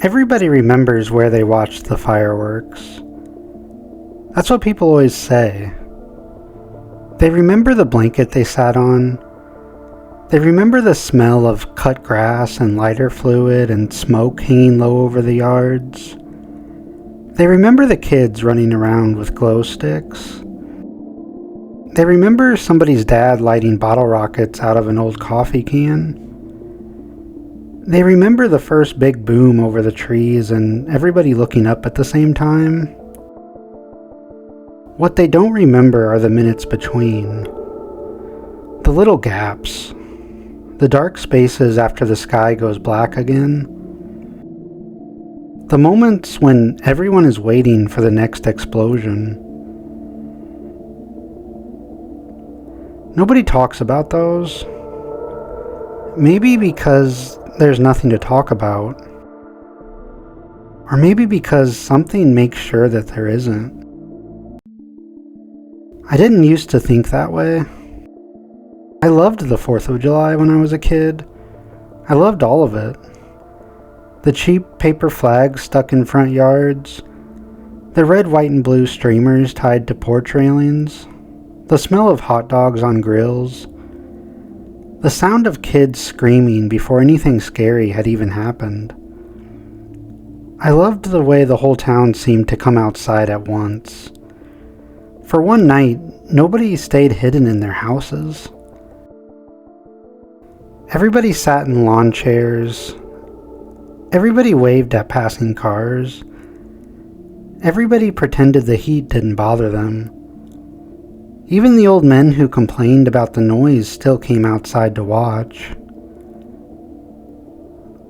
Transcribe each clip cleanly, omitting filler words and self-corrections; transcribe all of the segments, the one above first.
Everybody remembers where they watched the fireworks. That's what people always say. They remember the blanket they sat on. They remember the smell of cut grass and lighter fluid and smoke hanging low over the yards. They remember the kids running around with glow sticks. They remember somebody's dad lighting bottle rockets out of an old coffee can. They remember the first big boom over the trees and everybody looking up at the same time. What they don't remember are the minutes between. The little gaps. The dark spaces after the sky goes black again. The moments when everyone is waiting for the next explosion. Nobody talks about those. Maybe because there's nothing to talk about. Or maybe because something makes sure that there isn't. I didn't used to think that way. I loved the 4th of July when I was a kid. I loved all of it. The cheap paper flags stuck in front yards, the red, white, and blue streamers tied to porch railings, the smell of hot dogs on grills, the sound of kids screaming before anything scary had even happened. I loved the way the whole town seemed to come outside at once. For one night, nobody stayed hidden in their houses. Everybody sat in lawn chairs. Everybody waved at passing cars. Everybody pretended the heat didn't bother them. Even the old men who complained about the noise still came outside to watch.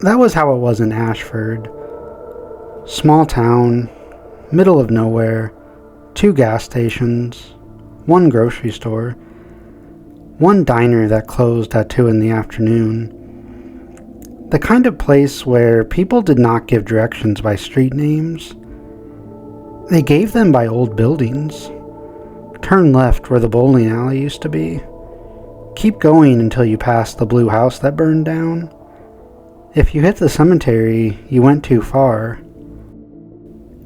That was how it was in Ashford. Small town, middle of nowhere, 2 gas stations, 1 grocery store, 1 diner that closed at 2 in the afternoon. The kind of place where people did not give directions by street names. They gave them by old buildings. Turn left where the bowling alley used to be. Keep going until you pass the blue house that burned down. If you hit the cemetery, you went too far.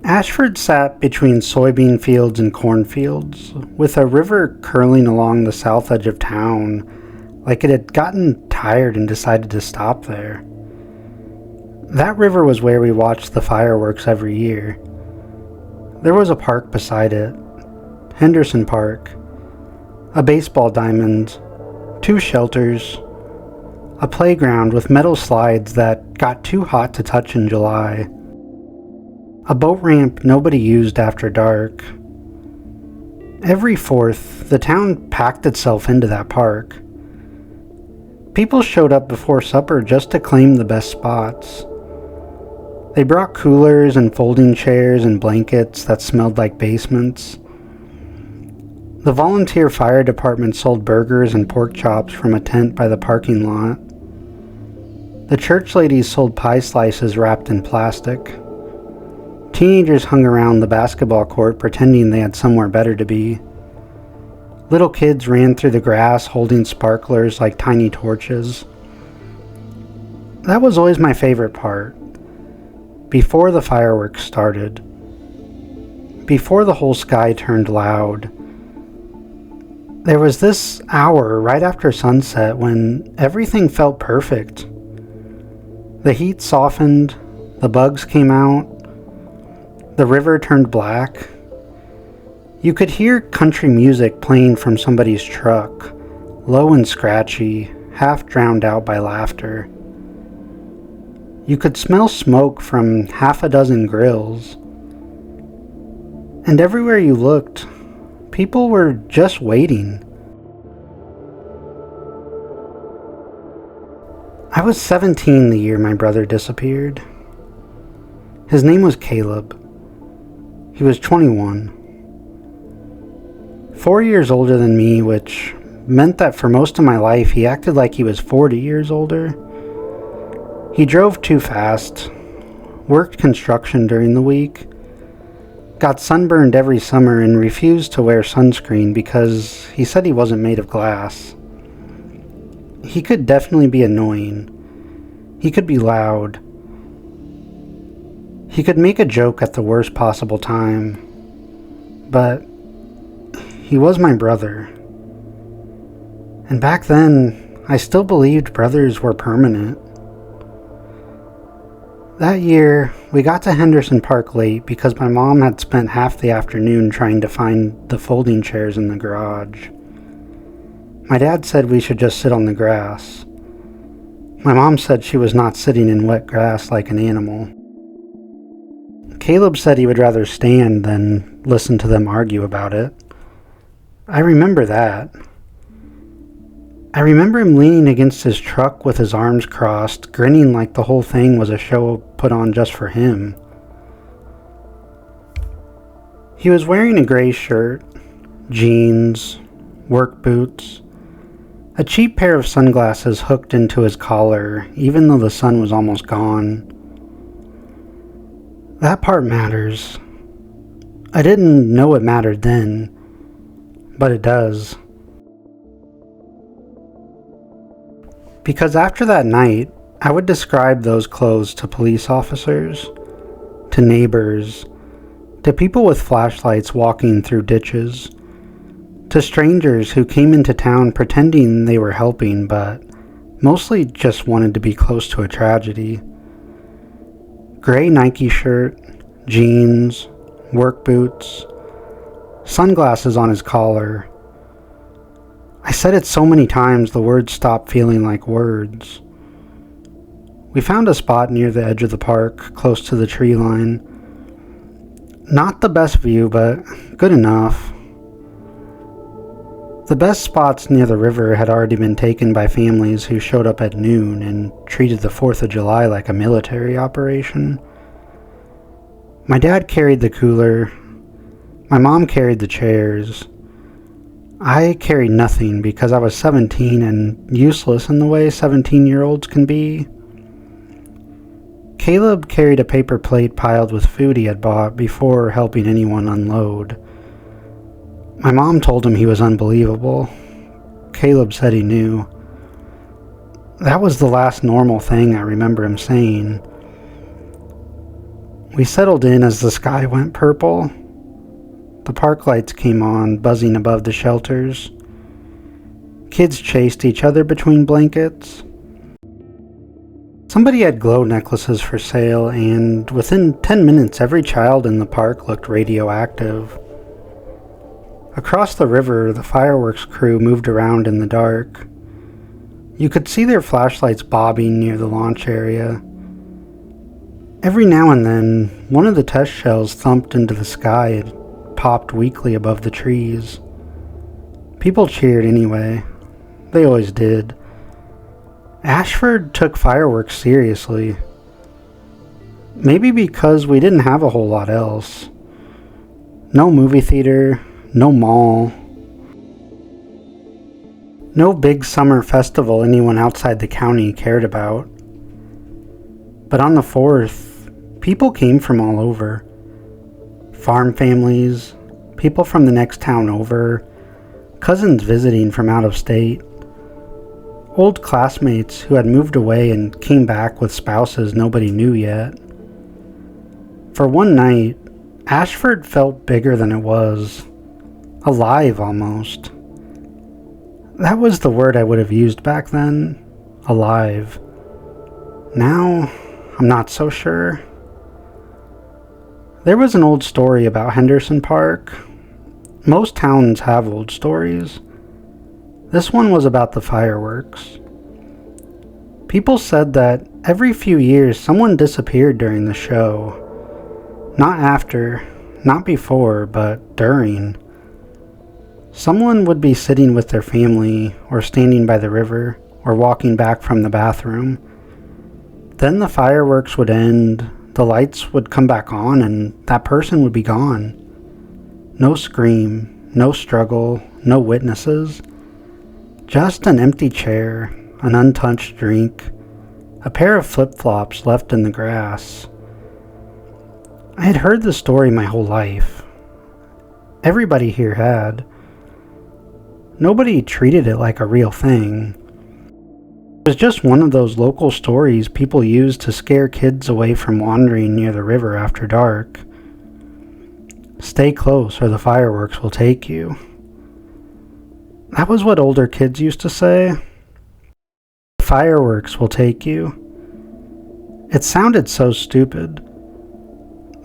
Ashford sat between soybean fields and cornfields, with a river curling along the south edge of town, like it had gotten tired and decided to stop there. That river was where we watched the fireworks every year. There was a park beside it, Henderson Park, a baseball diamond, 2 shelters, a playground with metal slides that got too hot to touch in July, a boat ramp nobody used after dark. Every 4th, the town packed itself into that park. People showed up before supper just to claim the best spots. They brought coolers and folding chairs and blankets that smelled like basements. The volunteer fire department sold burgers and pork chops from a tent by the parking lot. The church ladies sold pie slices wrapped in plastic. Teenagers hung around the basketball court pretending they had somewhere better to be. Little kids ran through the grass holding sparklers like tiny torches. That was always my favorite part. Before the fireworks started. Before the whole sky turned loud. There was this hour right after sunset when everything felt perfect. The heat softened, the bugs came out, the river turned black. You could hear country music playing from somebody's truck, low and scratchy, half drowned out by laughter. You could smell smoke from half a dozen grills. And everywhere you looked, people were just waiting. I was 17 the year my brother disappeared. His name was Caleb. He was 21. 4 years older than me, which meant that for most of my life he acted like he was 40 years older. He drove too fast, worked construction during the week, got sunburned every summer and refused to wear sunscreen because he said he wasn't made of glass. He could definitely be annoying. He could be loud. He could make a joke at the worst possible time, but he was my brother. And back then, I still believed brothers were permanent. That year, we got to Henderson Park late because my mom had spent half the afternoon trying to find the folding chairs in the garage. My dad said we should just sit on the grass. My mom said she was not sitting in wet grass like an animal. Caleb said he would rather stand than listen to them argue about it. I remember that. I remember him leaning against his truck with his arms crossed, grinning like the whole thing was a show put on just for him. He was wearing a gray shirt, jeans, work boots, a cheap pair of sunglasses hooked into his collar, even though the sun was almost gone. That part matters. I didn't know it mattered then, but it does. Because after that night, I would describe those clothes to police officers, to neighbors, to people with flashlights walking through ditches, to strangers who came into town pretending they were helping but mostly just wanted to be close to a tragedy. Gray Nike shirt, jeans, work boots, sunglasses on his collar. I said it so many times the words stopped feeling like words. We found a spot near the edge of the park, close to the tree line. Not the best view, but good enough. The best spots near the river had already been taken by families who showed up at noon and treated the 4th of July like a military operation. My dad carried the cooler. My mom carried the chairs. I carried nothing because I was 17 and useless in the way 17-year-olds can be. Caleb carried a paper plate piled with food he had bought before helping anyone unload. My mom told him he was unbelievable. Caleb said he knew. That was the last normal thing I remember him saying. We settled in as the sky went purple. The park lights came on, buzzing above the shelters. Kids chased each other between blankets. Somebody had glow necklaces for sale, and within 10 minutes every child in the park looked radioactive. Across the river, the fireworks crew moved around in the dark. You could see their flashlights bobbing near the launch area. Every now and then, one of the test shells thumped into the sky and popped weakly above the trees. People cheered anyway. They always did. Ashford took fireworks seriously. Maybe because we didn't have a whole lot else. No movie theater, no mall. No big summer festival anyone outside the county cared about. But on the 4th, people came from all over. Farm families, people from the next town over, cousins visiting from out of state, old classmates who had moved away and came back with spouses nobody knew yet. For one night, Ashford felt bigger than it was. Alive, almost. That was the word I would have used back then. Alive. Now, I'm not so sure. There was an old story about Henderson Park. Most towns have old stories. This one was about the fireworks. People said that every few years someone disappeared during the show. Not after, not before, but during. Someone would be sitting with their family, or standing by the river, or walking back from the bathroom. Then the fireworks would end, the lights would come back on, and that person would be gone. No scream, no struggle, no witnesses. Just an empty chair, an untouched drink, a pair of flip-flops left in the grass. I had heard the story my whole life. Everybody here had. Nobody treated it like a real thing. It was just one of those local stories people used to scare kids away from wandering near the river after dark. Stay close or the fireworks will take you. That was what older kids used to say. The fireworks will take you. It sounded so stupid.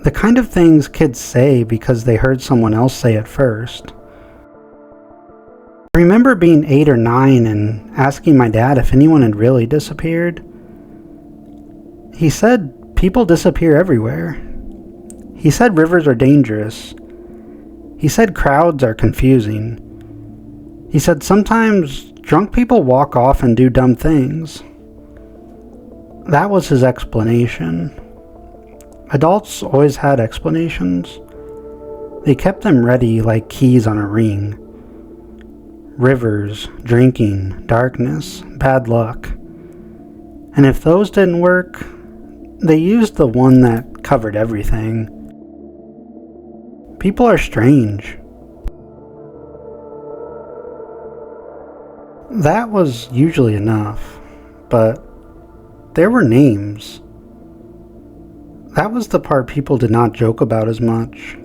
The kind of things kids say because they heard someone else say it first. I remember being 8 or 9 and asking my dad if anyone had really disappeared. He said people disappear everywhere. He said rivers are dangerous. He said crowds are confusing. He said sometimes drunk people walk off and do dumb things. That was his explanation. Adults always had explanations. They kept them ready like keys on a ring. Rivers, drinking, darkness, bad luck. And if those didn't work, they used the one that covered everything. People are strange. That was usually enough, but there were names. That was the part people did not joke about as much.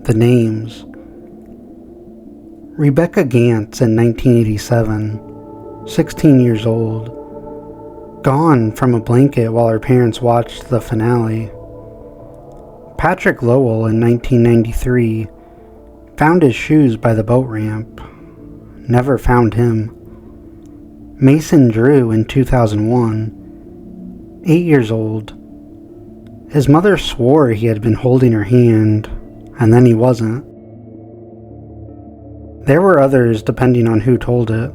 The names. Rebecca Gantz in 1987, 16 years old, gone from a blanket while her parents watched the finale. Patrick Lowell in 1993, found his shoes by the boat ramp. Never found him. Mason Drew in 2001, 8 years old. His mother swore he had been holding her hand, and then he wasn't. There were others depending on who told it.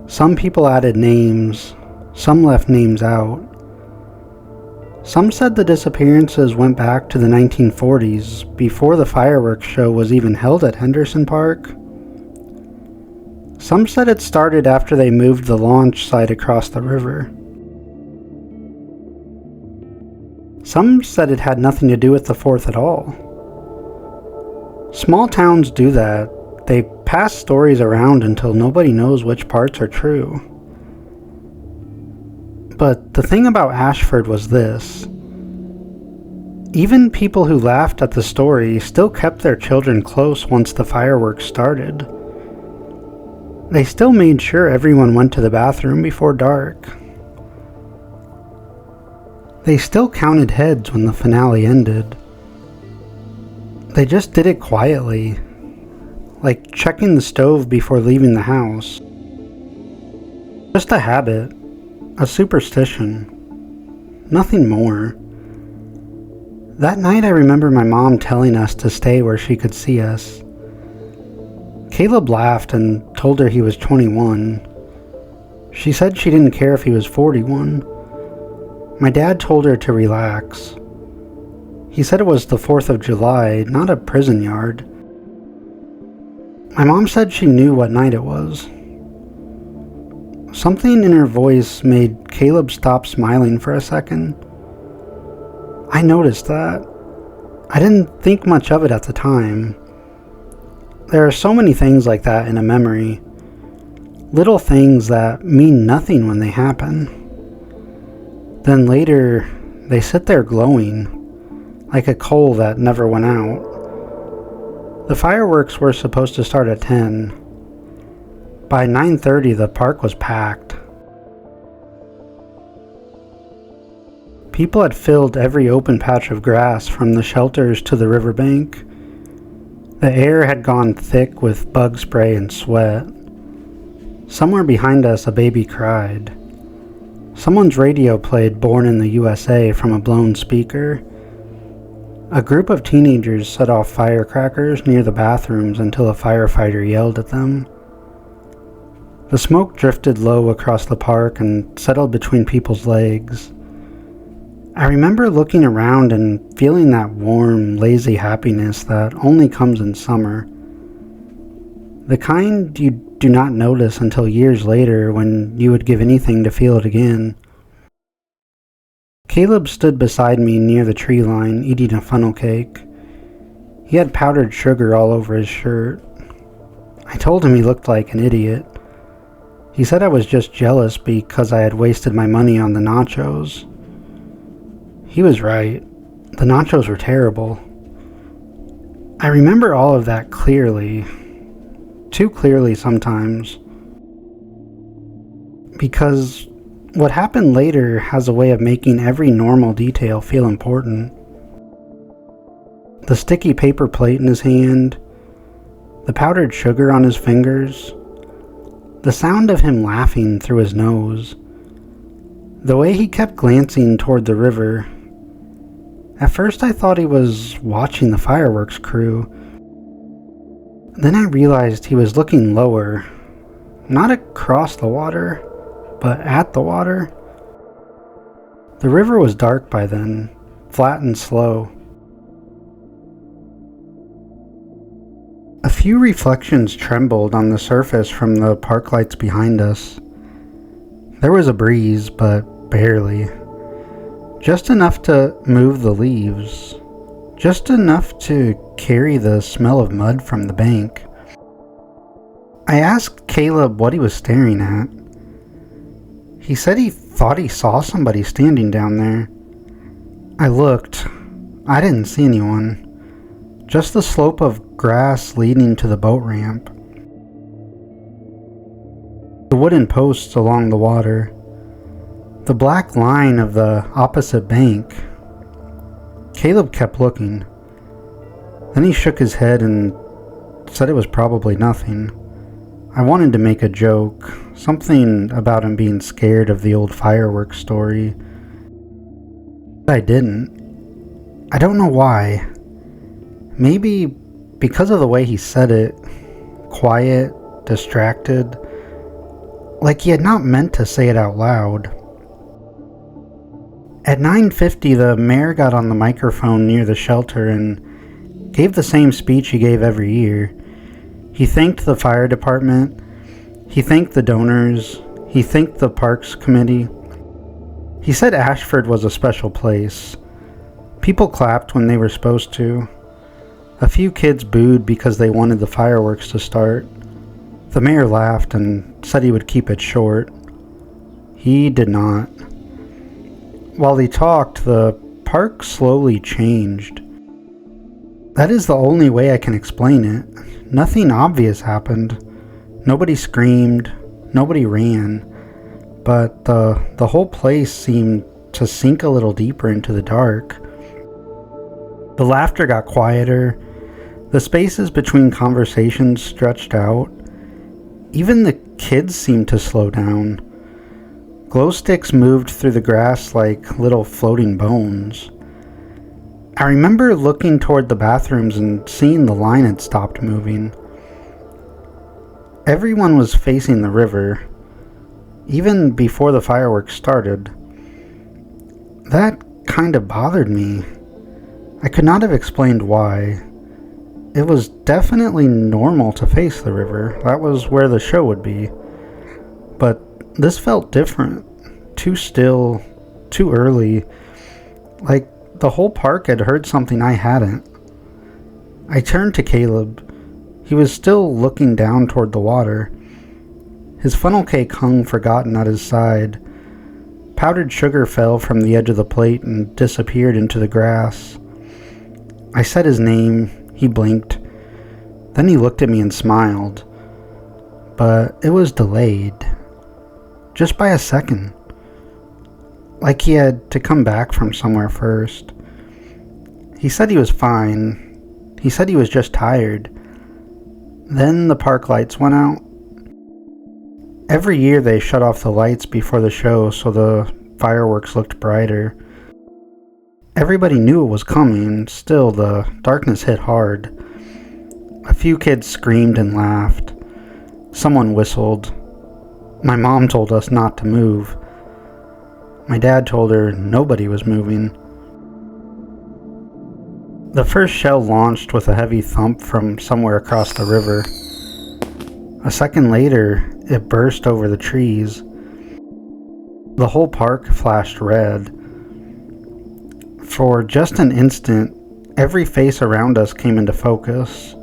Some people added names, some left names out. Some said the disappearances went back to the 1940s, before the fireworks show was even held at Henderson Park. Some said it started after they moved the launch site across the river. Some said it had nothing to do with the 4th at all. Small towns do that. They pass stories around until nobody knows which parts are true. But the thing about Ashford was this. Even people who laughed at the story still kept their children close once the fireworks started. They still made sure everyone went to the bathroom before dark. They still counted heads when the finale ended. They just did it quietly, like checking the stove before leaving the house. Just a habit, a superstition, nothing more. That night I remember my mom telling us to stay where she could see us. Caleb laughed and told her he was 21. She said she didn't care if he was 41. My dad told her to relax. He said it was the 4th of July, not a prison yard. My mom said she knew what night it was. Something in her voice made Caleb stop smiling for a second. I noticed that. I didn't think much of it at the time. There are so many things like that in a memory. Little things that mean nothing when they happen. Then later, they sit there glowing, like a coal that never went out. The fireworks were supposed to start at 10. By 9:30, the park was packed. People had filled every open patch of grass from the shelters to the riverbank. The air had gone thick with bug spray and sweat. Somewhere behind us, a baby cried. Someone's radio played Born in the USA from a blown speaker. A group of teenagers set off firecrackers near the bathrooms until a firefighter yelled at them. The smoke drifted low across the park and settled between people's legs. I remember looking around and feeling that warm, lazy happiness that only comes in summer. The kind you do not notice until years later when you would give anything to feel it again. Caleb stood beside me near the tree line eating a funnel cake. He had powdered sugar all over his shirt. I told him he looked like an idiot. He said I was just jealous because I had wasted my money on the nachos. He was right. The nachos were terrible. I remember all of that clearly. Too clearly sometimes. Because what happened later has a way of making every normal detail feel important. The sticky paper plate in his hand, the powdered sugar on his fingers, the sound of him laughing through his nose, the way he kept glancing toward the river. At first I thought he was watching the fireworks crew. Then I realized he was looking lower, not across the water, but at the water. The river was dark by then, flat and slow. A few reflections trembled on the surface from the park lights behind us. There was a breeze, but barely. Just enough to move the leaves. Just enough to carry the smell of mud from the bank. I asked Caleb what he was staring at. He said he thought he saw somebody standing down there. I looked. I didn't see anyone. Just the slope of grass leading to the boat ramp. The wooden posts along the water. The black line of the opposite bank. Caleb kept looking. Then he shook his head and said it was probably nothing. I wanted to make a joke, something about him being scared of the old fireworks story. But I didn't. I don't know why. Maybe because of the way he said it. Quiet, distracted. Like he had not meant to say it out loud. At 9:50, the mayor got on the microphone near the shelter and gave the same speech he gave every year. He thanked the fire department. He thanked the donors. He thanked the parks committee. He said Ashford was a special place. People clapped when they were supposed to. A few kids booed because they wanted the fireworks to start. The mayor laughed and said he would keep it short. He did not. While he talked, the park slowly changed. That is the only way I can explain it. Nothing obvious happened. Nobody screamed. Nobody ran. But the whole place seemed to sink a little deeper into the dark. The laughter got quieter. The spaces between conversations stretched out. Even the kids seemed to slow down. Glow sticks moved through the grass like little floating bones. I remember looking toward the bathrooms and seeing the line had stopped moving. Everyone was facing the river, even before the fireworks started. That kind of bothered me. I could not have explained why. It was definitely normal to face the river. That was where the show would be. But this felt different. Too still. Too early. Like the whole park had heard something I hadn't. I turned to Caleb. He was still looking down toward the water. His funnel cake hung forgotten at his side. Powdered sugar fell from the edge of the plate and disappeared into the grass. I said his name. He blinked. Then he looked at me and smiled. But it was delayed. Just by a second. Like he had to come back from somewhere first. He said he was fine. He said he was just tired. Then the park lights went out. Every year they shut off the lights before the show so the fireworks looked brighter. Everybody knew it was coming. Still, the darkness hit hard. A few kids screamed and laughed. Someone whistled. My mom told us not to move. My dad told her nobody was moving. The first shell launched with a heavy thump from somewhere across the river. A second later, it burst over the trees. The whole park flashed red. For just an instant, every face around us came into focus.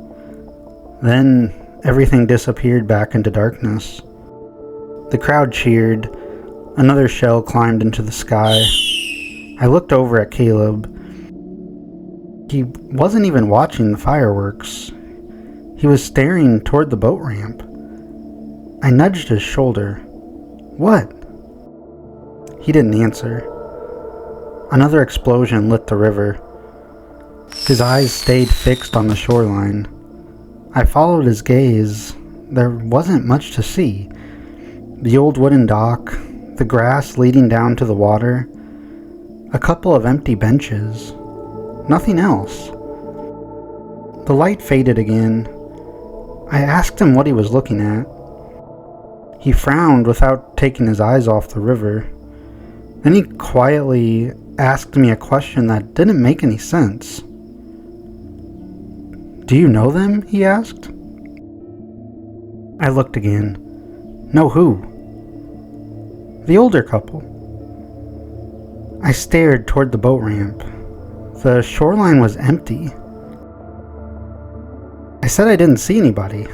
Then everything disappeared back into darkness. The crowd cheered. Another shell climbed into the sky. I looked over at Caleb. He wasn't even watching the fireworks. He was staring toward the boat ramp. I nudged his shoulder. "What?" He didn't answer. Another explosion lit the river. His eyes stayed fixed on the shoreline. I followed his gaze. There wasn't much to see. The old wooden dock, the grass leading down to the water, a couple of empty benches. Nothing else. The light faded again. I asked him what he was looking at. He frowned without taking his eyes off the river. Then he quietly asked me a question that didn't make any sense. "Do you know them?" he asked. I looked again. "Know who?" "The older couple." I stared toward the boat ramp. The shoreline was empty. I said I didn't see anybody.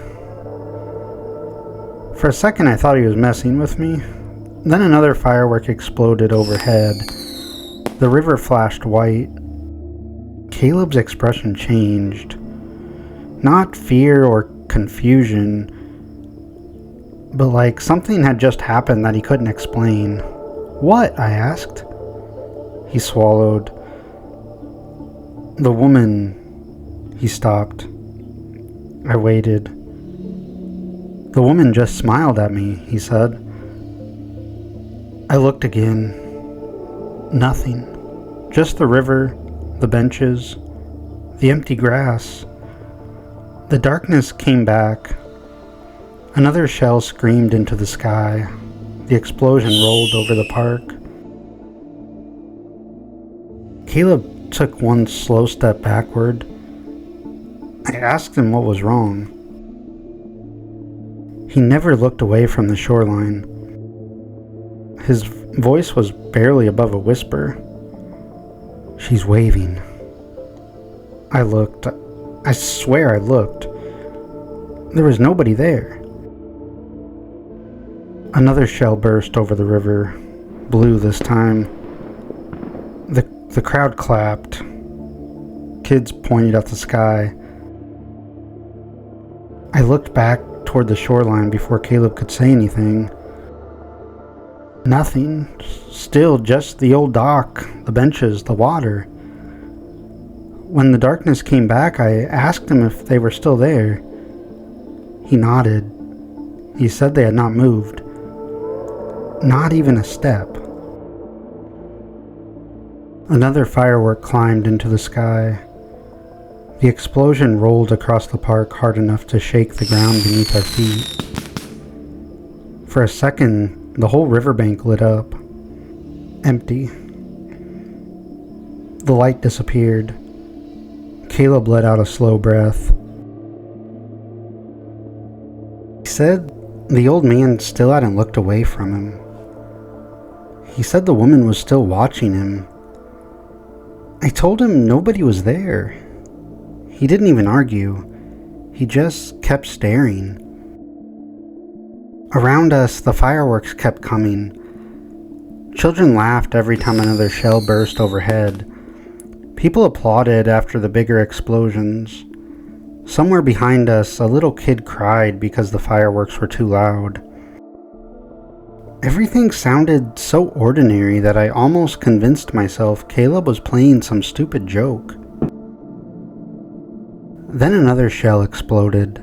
For a second I thought he was messing with me. Then another firework exploded overhead. The river flashed white. Caleb's expression changed. Not fear or confusion, but like something had just happened that he couldn't explain. "What?" I asked. He swallowed. "The woman..." He stopped. I waited. "The woman just smiled at me," he said. I looked again. Nothing. Just the river, the benches, the empty grass. The darkness came back. Another shell screamed into the sky. The explosion rolled over the park. Caleb took one slow step backward. I asked him what was wrong. He never looked away from the shoreline. His voice was barely above a whisper. "She's waving." I looked. I swear I looked. There was nobody there. Another shell burst over the river, blue this time. The crowd clapped. Kids pointed at the sky. I looked back toward the shoreline before Caleb could say anything. Nothing. Still just the old dock, the benches, the water. When the darkness came back, I asked him if they were still there. He nodded. He said they had not moved. Not even a step. Another firework climbed into the sky. The explosion rolled across the park hard enough to shake the ground beneath our feet. For a second, the whole riverbank lit up. Empty. The light disappeared. Caleb let out a slow breath. He said the old man still hadn't looked away from him. He said the woman was still watching him. I told him nobody was there. He didn't even argue. He just kept staring. Around us, the fireworks kept coming. Children laughed every time another shell burst overhead. People applauded after the bigger explosions. Somewhere behind us, a little kid cried because the fireworks were too loud. Everything sounded so ordinary that I almost convinced myself Caleb was playing some stupid joke. Then another shell exploded.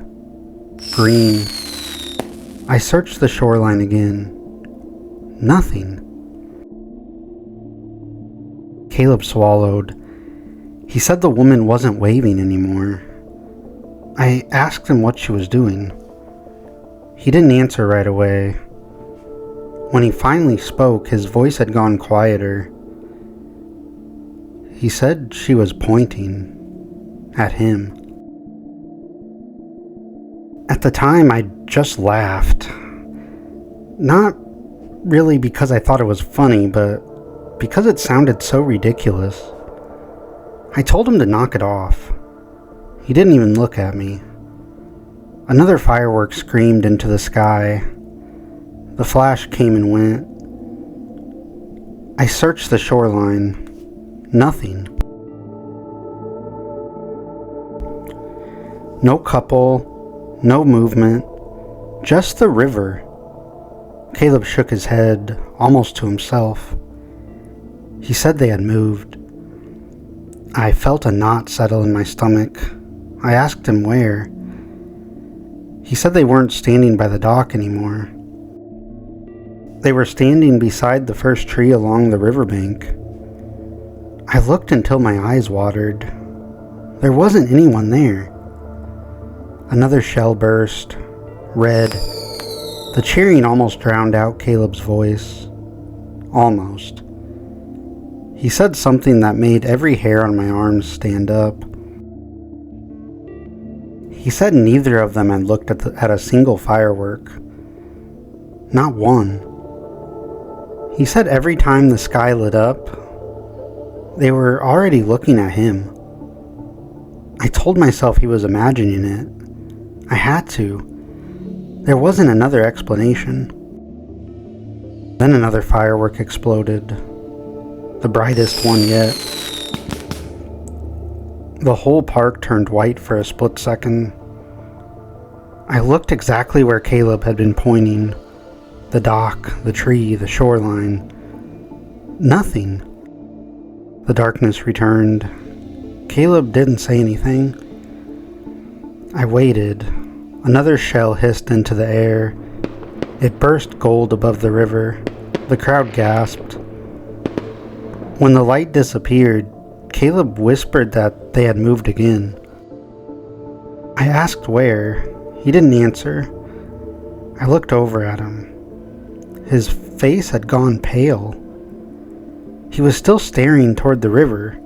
Green. I searched the shoreline again. Nothing. Caleb swallowed. He said the woman wasn't waving anymore. I asked him what she was doing. He didn't answer right away. When he finally spoke, his voice had gone quieter. He said she was pointing at him. At the time, I just laughed. Not really because I thought it was funny, but because it sounded so ridiculous. I told him to knock it off. He didn't even look at me. Another firework screamed into the sky. The flash came and went. I searched the shoreline. Nothing. No couple, no movement, just the river. Caleb shook his head, almost to himself. He said they had moved. I felt a knot settle in my stomach. I asked him where. He said they weren't standing by the dock anymore. They were standing beside the first tree along the riverbank. I looked until my eyes watered. There wasn't anyone there. Another shell burst. Red. The cheering almost drowned out Caleb's voice. Almost. He said something that made every hair on my arms stand up. He said neither of them had looked at a single firework. Not one. He said every time the sky lit up, they were already looking at him. I told myself he was imagining it. I had to. There wasn't another explanation. Then another firework exploded. The brightest one yet. The whole park turned white for a split second. I looked exactly where Caleb had been pointing. The dock, the tree, the shoreline. Nothing. The darkness returned. Caleb didn't say anything. I waited. Another shell hissed into the air. It burst gold above the river. The crowd gasped. When the light disappeared, Caleb whispered that they had moved again. I asked where. He didn't answer. I looked over at him. His face had gone pale. He was still staring toward the river.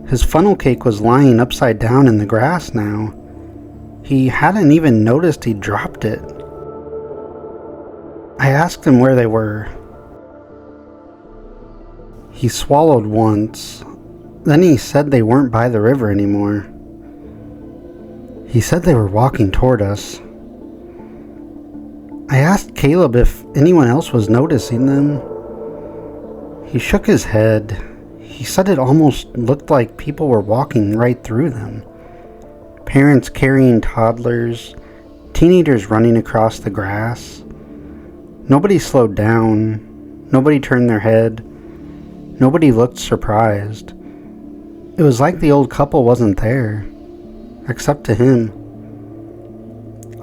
His funnel cake was lying upside down in the grass now. He hadn't even noticed he'd dropped it. I asked him where they were. He swallowed once. Then he said they weren't by the river anymore. He said they were walking toward us. I asked Caleb if anyone else was noticing them. He shook his head. He said it almost looked like people were walking right through them. Parents carrying toddlers, teenagers running across the grass. Nobody slowed down. Nobody turned their head. Nobody looked surprised. It was like the old couple wasn't there, except to him.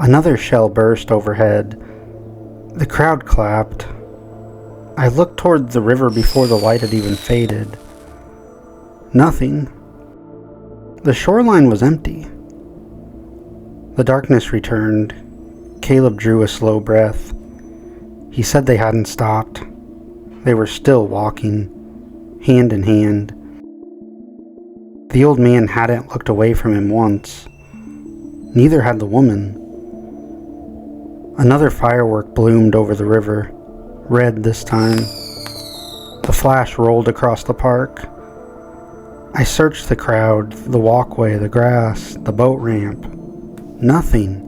Another shell burst overhead. The crowd clapped. I looked toward the river before the light had even faded. Nothing. The shoreline was empty. The darkness returned. Caleb drew a slow breath. He said they hadn't stopped. They were still walking, hand in hand. The old man hadn't looked away from him once. Neither had the woman. Another firework bloomed over the river, red this time. The flash rolled across the park. I searched the crowd, the walkway, the grass, the boat ramp. Nothing.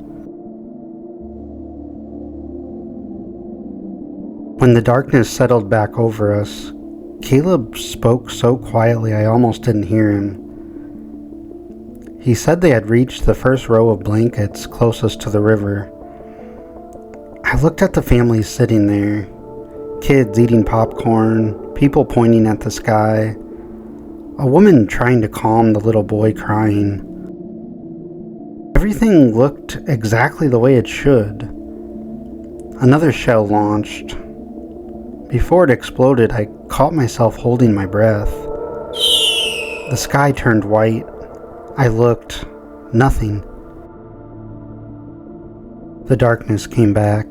When the darkness settled back over us, Caleb spoke so quietly I almost didn't hear him. He said they had reached the first row of blankets closest to the river. I looked at the families sitting there, kids eating popcorn, people pointing at the sky, a woman trying to calm the little boy crying. Everything looked exactly the way it should. Another shell launched. Before it exploded, I caught myself holding my breath. The sky turned white. I looked. Nothing. The darkness came back.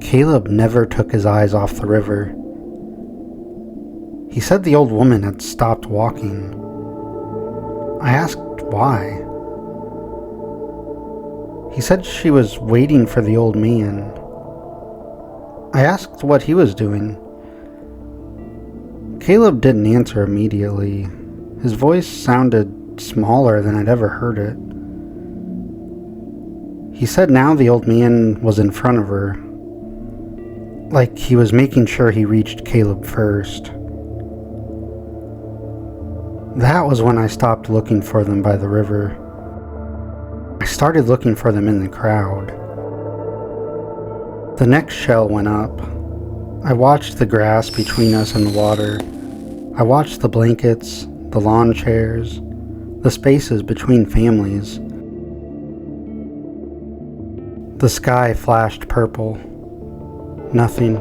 Caleb never took his eyes off the river. He said the old woman had stopped walking. I asked why. He said she was waiting for the old man. I asked what he was doing. Caleb didn't answer immediately. His voice sounded smaller than I'd ever heard it. He said now the old man was in front of her, like he was making sure he reached Caleb first. That was when I stopped looking for them by the river. I started looking for them in the crowd. The next shell went up. I watched the grass between us and the water. I watched the blankets, the lawn chairs, the spaces between families. The sky flashed purple. Nothing.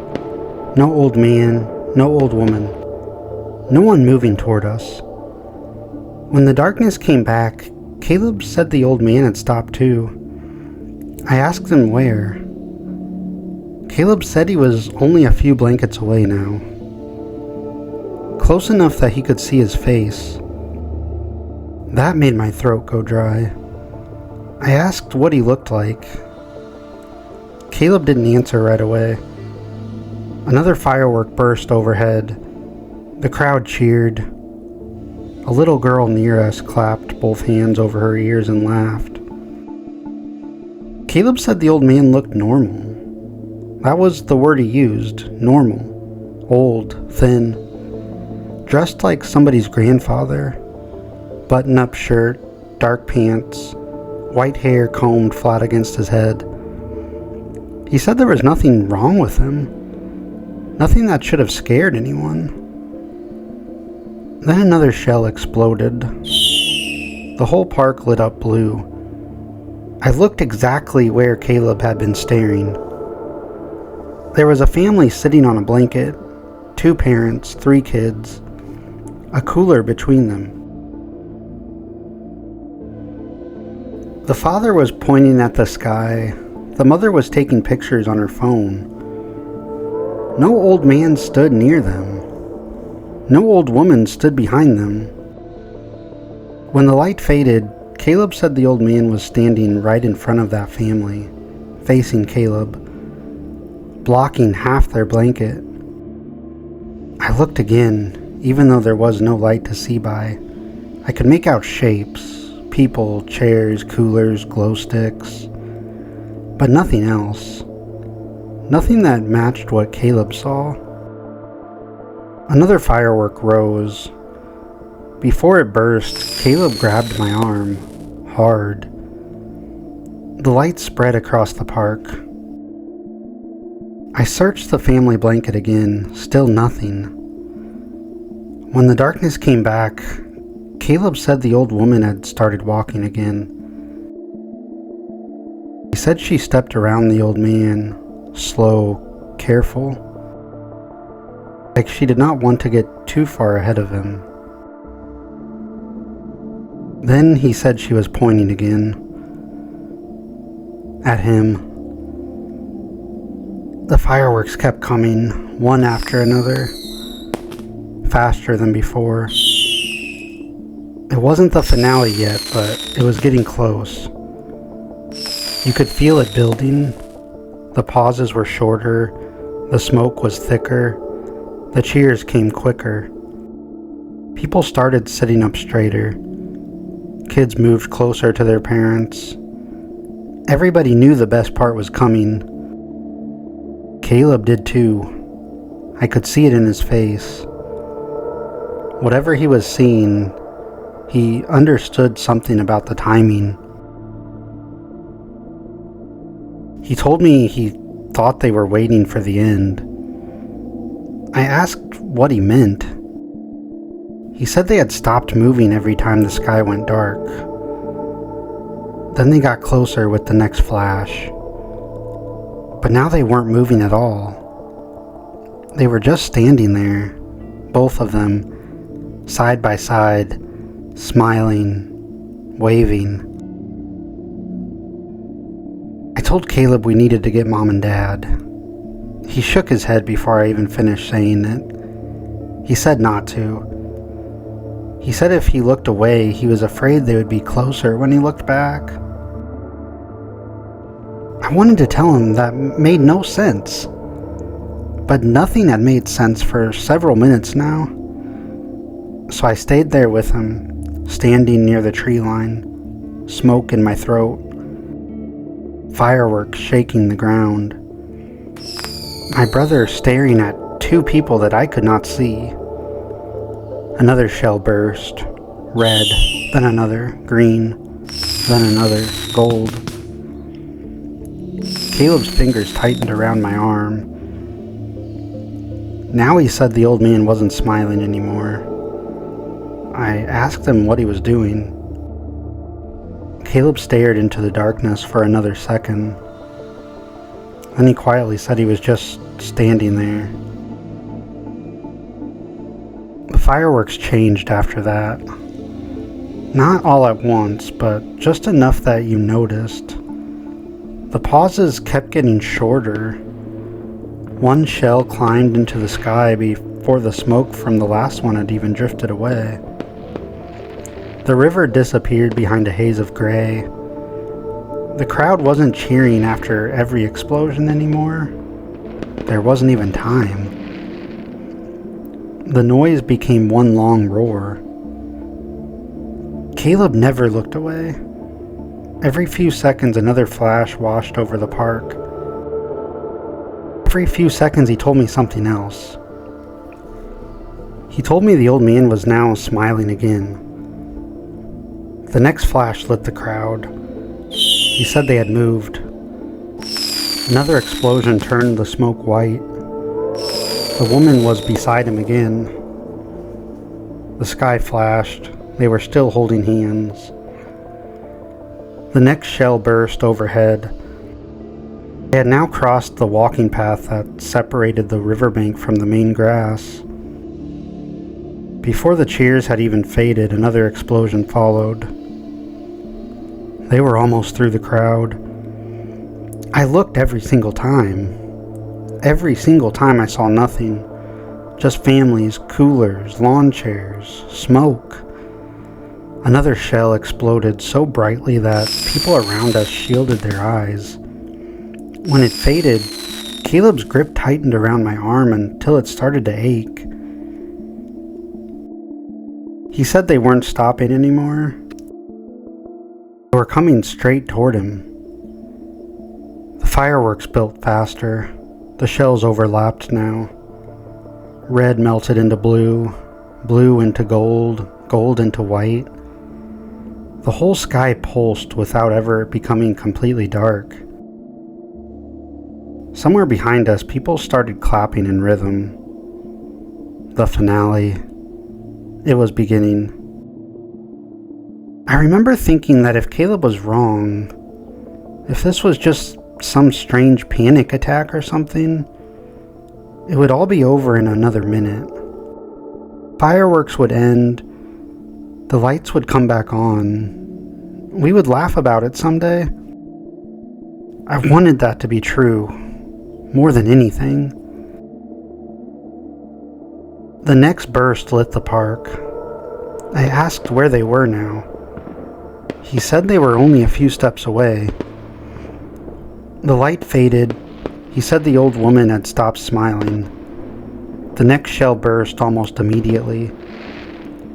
No old man, no old woman. No one moving toward us. When the darkness came back, Caleb said the old man had stopped too. I asked him where. Caleb said he was only a few blankets away now. Close enough that he could see his face. That made my throat go dry. I asked what he looked like. Caleb didn't answer right away. Another firework burst overhead. The crowd cheered. A little girl near us clapped both hands over her ears and laughed. Caleb said the old man looked normal. That was the word he used, normal. Old, thin. Dressed like somebody's grandfather. Button-up shirt, dark pants, white hair combed flat against his head. He said there was nothing wrong with him. Nothing that should have scared anyone. Then another shell exploded. The whole park lit up blue. I looked exactly where Caleb had been staring. There was a family sitting on a blanket, 2 parents, 3 kids, a cooler between them. The father was pointing at the sky. The mother was taking pictures on her phone. No old man stood near them. No old woman stood behind them. When the light faded, Caleb said the old man was standing right in front of that family, facing Caleb, blocking half their blanket. I looked again, even though there was no light to see by. I could make out shapes, people, chairs, coolers, glow sticks, but nothing else. Nothing that matched what Caleb saw. Another firework rose. Before it burst, Caleb grabbed my arm, hard. The light spread across the park. I searched the family blanket again, still nothing. When the darkness came back, Caleb said the old woman had started walking again. He said she stepped around the old man, slow, careful, like she did not want to get too far ahead of him. Then he said she was pointing again, at him. The fireworks kept coming, one after another, faster than before. It wasn't the finale yet, but it was getting close. You could feel it building. The pauses were shorter, the smoke was thicker, the cheers came quicker. People started sitting up straighter. Kids moved closer to their parents. Everybody knew the best part was coming. Caleb did too. I could see it in his face. Whatever he was seeing, he understood something about the timing. He told me he thought they were waiting for the end. I asked what he meant. He said they had stopped moving every time the sky went dark. Then they got closer with the next flash. But now they weren't moving at all. They were just standing there, both of them, side by side, smiling, waving. I told Caleb we needed to get Mom and Dad. He shook his head before I even finished saying it. He said not to. He said if he looked away, he was afraid they would be closer when he looked back. I wanted to tell him that made no sense. But nothing had made sense for several minutes now. So I stayed there with him, standing near the tree line, smoke in my throat. fireworks shaking the ground. My brother staring at two people that I could not see. Another shell burst, red, then another, green, then another, gold. Caleb's fingers tightened around my arm. Now he said the old man wasn't smiling anymore. I asked him what he was doing. Caleb stared into the darkness for another second. Then he quietly said he was just standing there. The fireworks changed after that. Not all at once, but just enough that you noticed. The pauses kept getting shorter. One shell climbed into the sky before the smoke from the last one had even drifted away. The river disappeared behind a haze of gray. The crowd wasn't cheering after every explosion anymore. There wasn't even time. The noise became one long roar. Caleb never looked away. Every few seconds another flash washed over the park. Every few seconds he told me something else. He told me the old man was now smiling again. The next flash lit the crowd. He said they had moved. Another explosion turned the smoke white. The woman was beside him again. The sky flashed. They were still holding hands. The next shell burst overhead. They had now crossed the walking path that separated the riverbank from the main grass. Before the cheers had even faded, another explosion followed. They were almost through the crowd. I looked every single time. Every single time I saw nothing. Just families, coolers, lawn chairs, smoke. Another shell exploded so brightly that people around us shielded their eyes. When it faded, Caleb's grip tightened around my arm until it started to ache. He said they weren't stopping anymore. They were coming straight toward him. The fireworks built faster. The shells overlapped now. Red melted into blue, blue into gold, gold into white. The whole sky pulsed without ever becoming completely dark. Somewhere behind us, people started clapping in rhythm. The finale. It was beginning. I remember thinking that if Caleb was wrong, if this was just some strange panic attack or something, it would all be over in another minute. Fireworks would end, the lights would come back on, we would laugh about it someday. I wanted that to be true, more than anything. The next burst lit the park. I asked where they were now. He said they were only a few steps away. The light faded. He said the old woman had stopped smiling. The next shell burst almost immediately.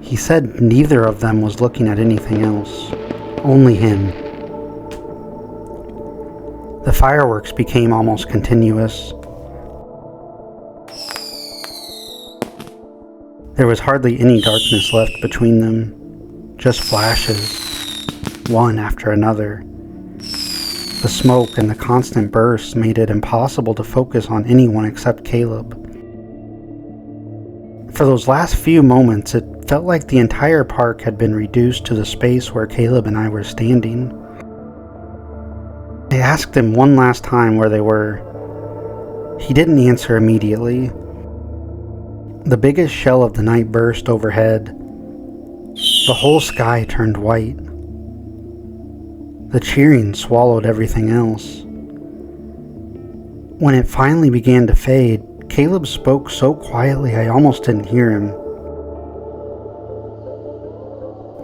He said neither of them was looking at anything else, only him. The fireworks became almost continuous. There was hardly any darkness left between them, just flashes, one after another. The smoke and the constant bursts made it impossible to focus on anyone except Caleb. For those last few moments, it felt like the entire park had been reduced to the space where Caleb and I were standing. I asked him one last time where they were. He didn't answer immediately. The biggest shell of the night burst overhead. The whole sky turned white. The cheering swallowed everything else. When it finally began to fade, Caleb spoke so quietly I almost didn't hear him.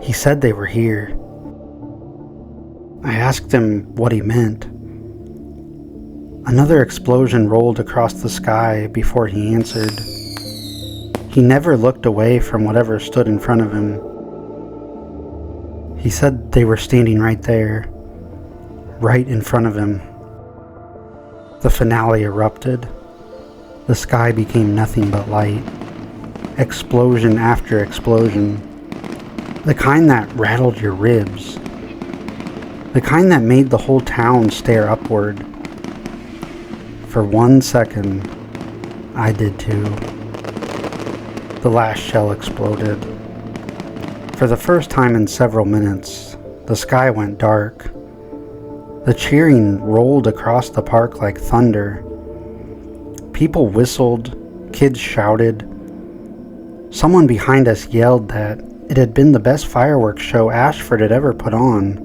He said they were here. I asked him what he meant. Another explosion rolled across the sky before he answered. He never looked away from whatever stood in front of him. He said they were standing right there, right in front of him. The finale erupted. The sky became nothing but light. Explosion after explosion. The kind that rattled your ribs. The kind that made the whole town stare upward. For 1 second, I did too. The last shell exploded. For the first time in several minutes, the sky went dark. The cheering rolled across the park like thunder. People whistled, kids shouted. Someone behind us yelled that it had been the best fireworks show Ashford had ever put on.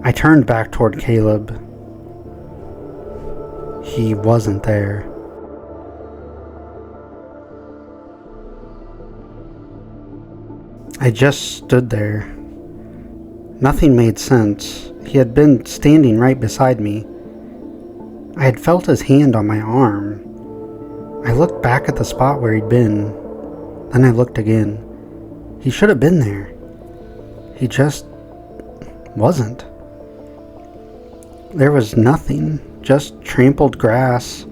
I turned back toward Caleb. He wasn't there. I just stood there. Nothing made sense. He had been standing right beside me. I had felt his hand on my arm. I looked back at the spot where he'd been. Then I looked again. He should have been there. He just wasn't. There was nothing, just trampled grass.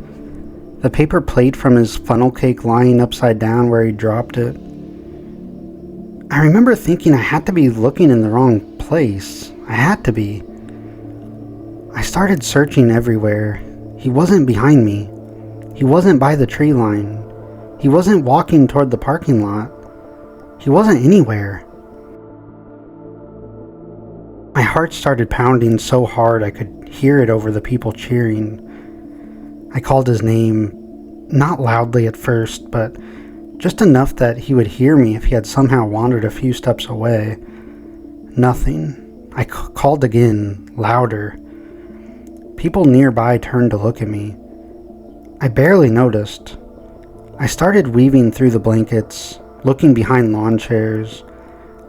The paper plate from his funnel cake lying upside down where he dropped it. I remember thinking I had to be looking in the wrong place. I had to be. I started searching everywhere. He wasn't behind me. He wasn't by the tree line. He wasn't walking toward the parking lot. He wasn't anywhere. My heart started pounding so hard I could hear it over the people cheering. I called his name, not loudly at first, but just enough that he would hear me if he had somehow wandered a few steps away. Nothing. I called again, louder. People nearby turned to look at me. I barely noticed. I started weaving through the blankets, looking behind lawn chairs,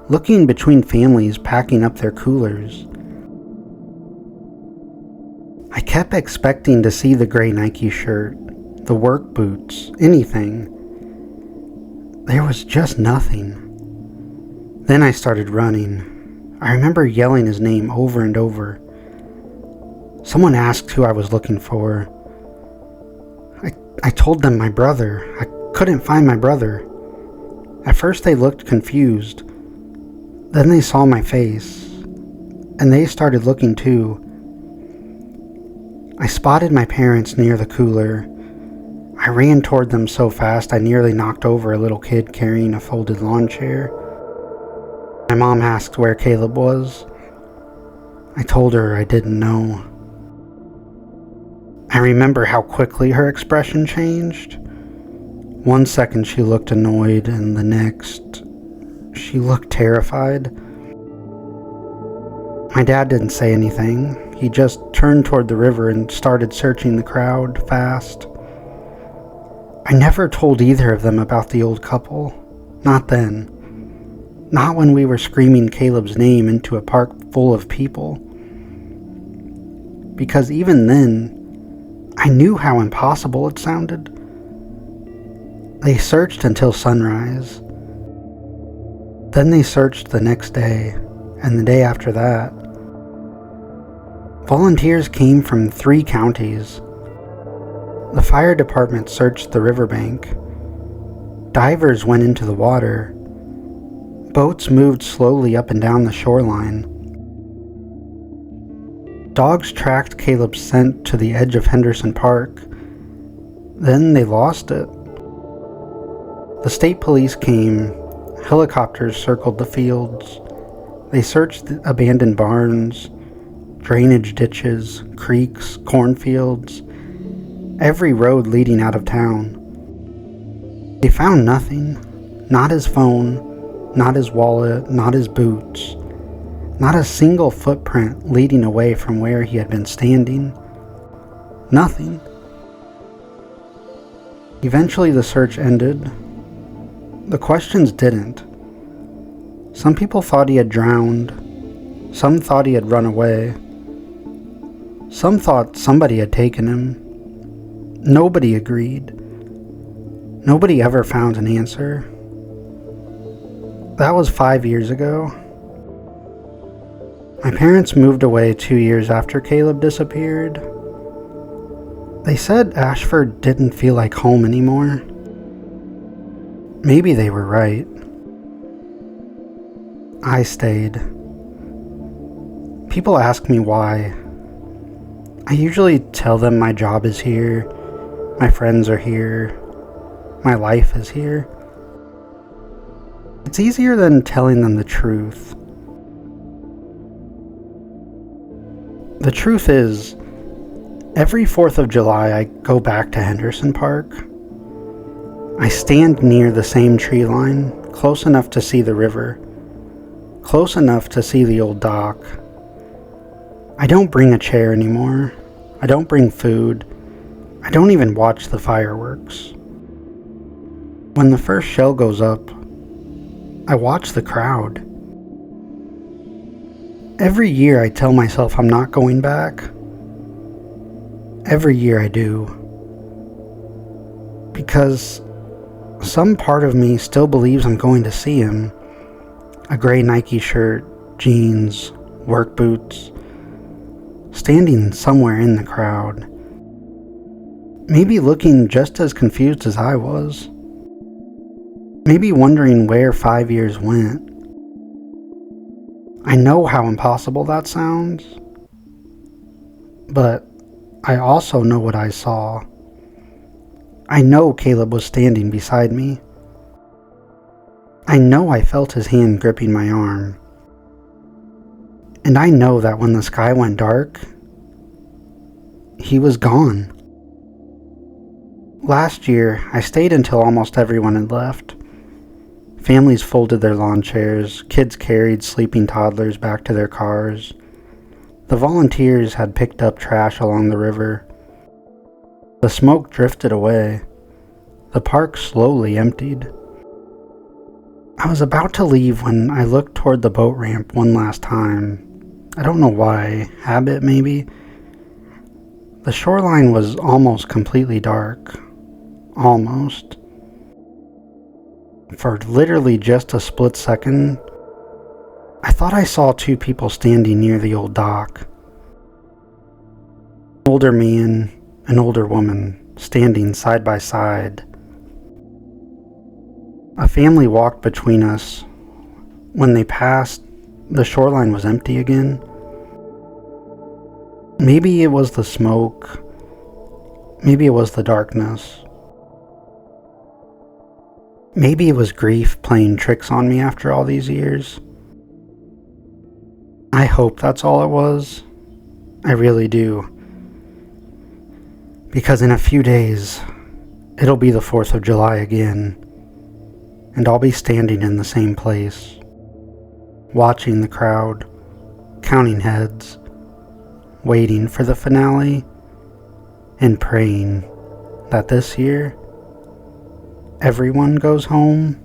looking between families packing up their coolers. I kept expecting to see the gray Nike shirt, the work boots, anything. There was just nothing. Then I started running. I remember yelling his name over and over. Someone asked who I was looking for. I told them my brother. I couldn't find my brother. At first they looked confused. Then they saw my face, and they started looking too. I spotted my parents near the cooler. I ran toward them so fast I nearly knocked over a little kid carrying a folded lawn chair. My mom asked where Caleb was. I told her I didn't know. I remember how quickly her expression changed. 1 second she looked annoyed, and the next, she looked terrified. My dad didn't say anything. He just turned toward the river and started searching the crowd fast. I never told either of them about the old couple. Not then. Not when we were screaming Caleb's name into a park full of people. Because even then, I knew how impossible it sounded. They searched until sunrise. Then they searched the next day, and the day after that. Volunteers came from 3 counties. The fire department searched the riverbank. Divers went into the water. Boats moved slowly up and down the shoreline. Dogs tracked Caleb's scent to the edge of Henderson Park. Then they lost it. The state police came. Helicopters circled the fields. They searched the abandoned barns, drainage ditches, creeks, cornfields, every road leading out of town. They found nothing. Not his phone, not his wallet, not his boots. Not a single footprint leading away from where he had been standing. Nothing. Eventually the search ended. The questions didn't. Some people thought he had drowned. Some thought he had run away. Some thought somebody had taken him. Nobody agreed. Nobody ever found an answer. That was 5 years ago. My parents moved away 2 years after Caleb disappeared. They said Ashford didn't feel like home anymore. Maybe they were right. I stayed. People ask me why. I usually tell them my job is here, my friends are here, my life is here. It's easier than telling them the truth. The truth is, every 4th of July I go back to Henderson Park. I stand near the same tree line, close enough to see the river, close enough to see the old dock. I don't bring a chair anymore. I don't bring food. I don't even watch the fireworks. When the first shell goes up, I watch the crowd. Every year I tell myself I'm not going back. Every year I do. Because some part of me still believes I'm going to see him. A gray Nike shirt, jeans, work boots, standing somewhere in the crowd. Maybe looking just as confused as I was. Maybe wondering where 5 years went. I know how impossible that sounds, but I also know what I saw. I know Caleb was standing beside me. I know I felt his hand gripping my arm. And I know that when the sky went dark, he was gone. Last year, I stayed until almost everyone had left. Families folded their lawn chairs, kids carried sleeping toddlers back to their cars. The volunteers had picked up trash along the river. The smoke drifted away. The park slowly emptied. I was about to leave when I looked toward the boat ramp one last time. I don't know why, habit maybe. The shoreline was almost completely dark. Almost. For literally just a split second, I thought I saw 2 people standing near the old dock. An older man, an older woman, standing side by side. A family walked between us. When they passed, the shoreline was empty again. Maybe it was the smoke. Maybe it was the darkness. Maybe it was grief playing tricks on me after all these years. I hope that's all it was. I really do. Because in a few days, it'll be the 4th of July again, and I'll be standing in the same place, watching the crowd, counting heads, waiting for the finale, and praying that this year, everyone goes home